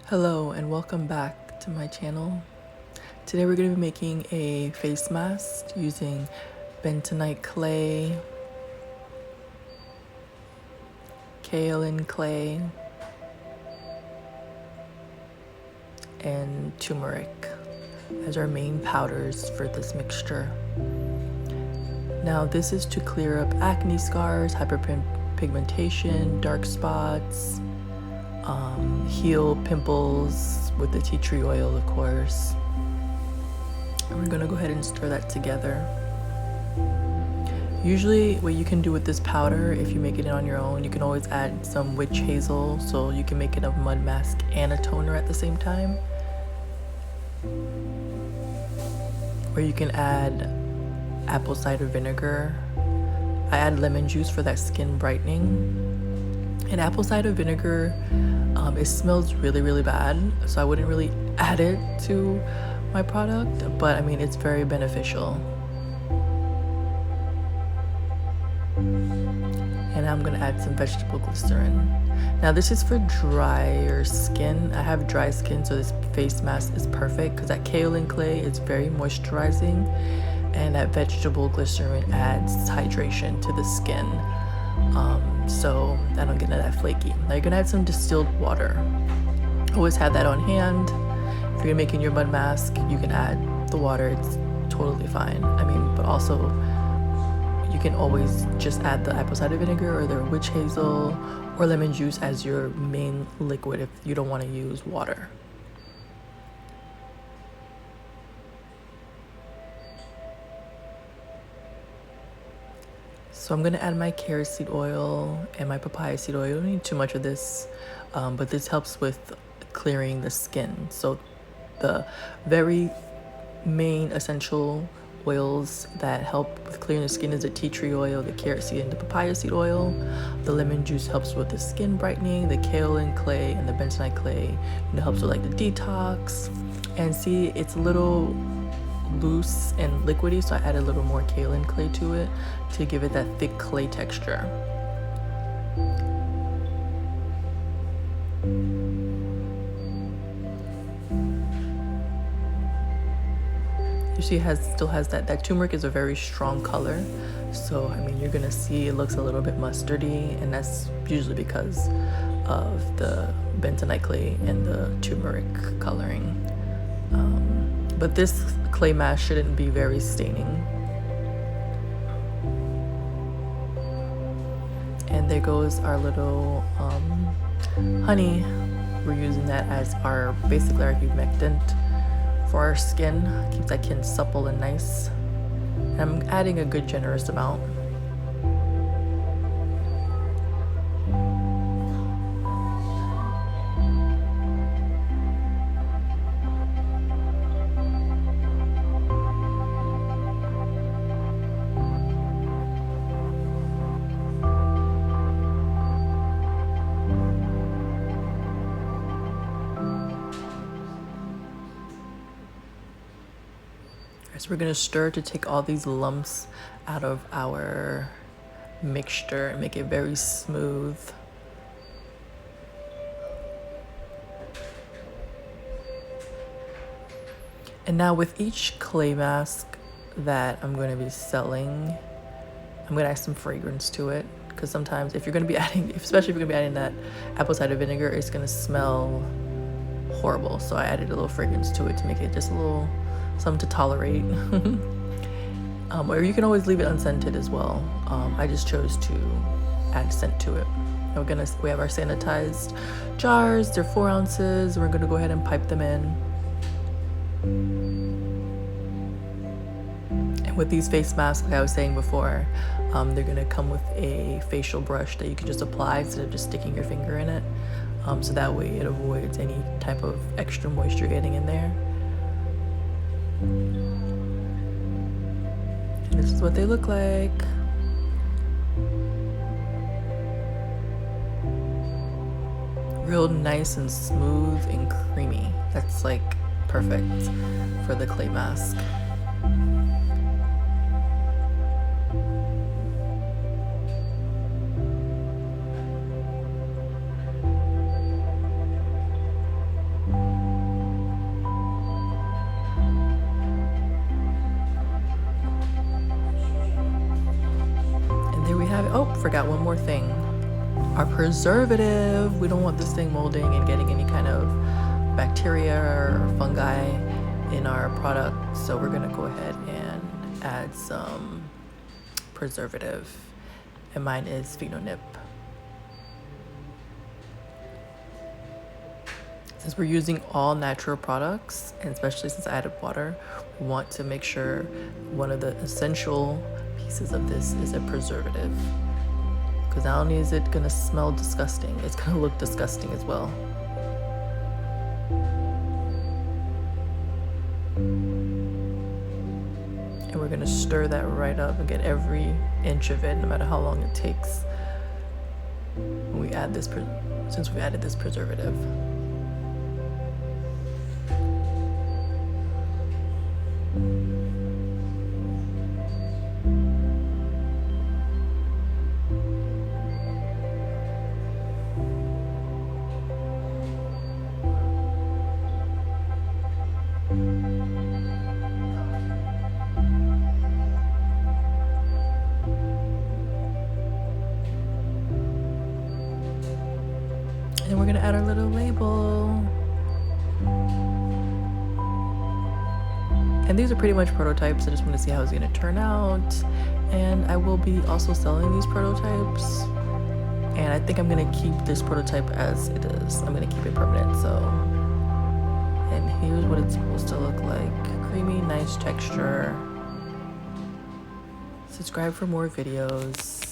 Hello and welcome back to my channel. Today we're going to be making a face mask using bentonite clay, kaolin clay, and turmeric as our main powders for this mixture. Now this is to clear up acne scars, hyperpigmentation, dark spots, heal pimples with the tea tree oil, of course. And we're gonna go ahead and stir that together. Usually what you can do with this powder, if you make it on your own, you can always add some witch hazel, so you can make it a mud mask and a toner at the same time. Or you can add apple cider vinegar. I add lemon juice for that skin brightening. And apple cider vinegar, it smells really bad, so I wouldn't really add it to my product, but I mean it's very beneficial. And I'm gonna add some vegetable glycerin. Now this is for drier skin. I have dry skin, so this face mask is perfect because that kaolin clay is very moisturizing, and that vegetable glycerin adds hydration to the skin. So I don't get that flaky. Now you're gonna add some distilled water. Always have that on hand. If you're making your mud mask, you can add the water, it's totally fine. I mean, but also you can always just add the apple cider vinegar or the witch hazel or lemon juice as your main liquid if you don't want to use water. So I'm gonna add my carrot seed oil and my papaya seed oil. You don't need too much of this, but this helps with clearing the skin. So the very main essential oils that help with clearing the skin is the tea tree oil, the carrot seed, and the papaya seed oil. The lemon juice helps with the skin brightening. The kaolin clay and the bentonite clay, helps with like the detox. And see, it's a little loose and liquidy, so I added a little more kaolin clay to it to give it that thick clay texture. You see it still has that turmeric is a very strong color, so I mean you're gonna see it looks a little bit mustardy, and that's usually because of the bentonite clay and the turmeric coloring. But this clay mask shouldn't be very staining. And there goes our little honey. We're using that as our basically our humectant for our skin. Keeps that skin supple and nice. And I'm adding a good generous amount. So we're gonna stir to take all these lumps out of our mixture and make it very smooth. And now with each clay mask that I'm going to be selling, I'm going to add some fragrance to it, because sometimes if you're going to be adding, especially if you're going to be adding that apple cider vinegar, it's going to smell horrible. So I added a little fragrance to it to make it just a little something to tolerate. Or you can always leave it unscented as well. I just chose to add scent to it. We have our sanitized jars. They're 4 ounces. We're going to go ahead and pipe them in. And with these face masks, like I was saying before, they're going to come with a facial brush that you can just apply instead of just sticking your finger in it. So that way it avoids any type of extra moisture getting in there. And this is what they look like. Real nice and smooth and creamy. That's like perfect for the clay mask. forgot one more thing. Our preservative. We don't want this thing molding and getting any kind of bacteria or fungi in our product. So we're gonna go ahead and add some preservative. And mine is Phenonip. Since we're using all natural products, and especially since I added water, we want to make sure one of the essential pieces of this is a preservative. Because not only is it gonna smell disgusting, it's gonna look disgusting as well. And we're gonna stir that right up and get every inch of it, no matter how long it takes when we add this, since we added this preservative. And we're gonna add our little label. And these are pretty much prototypes. I just want to see how it's gonna turn out. And I will be also selling these prototypes. And I think I'm gonna keep this prototype as it is. I'm gonna keep it permanent, so. And here's what it's supposed to look like. Creamy, nice texture. Subscribe for more videos.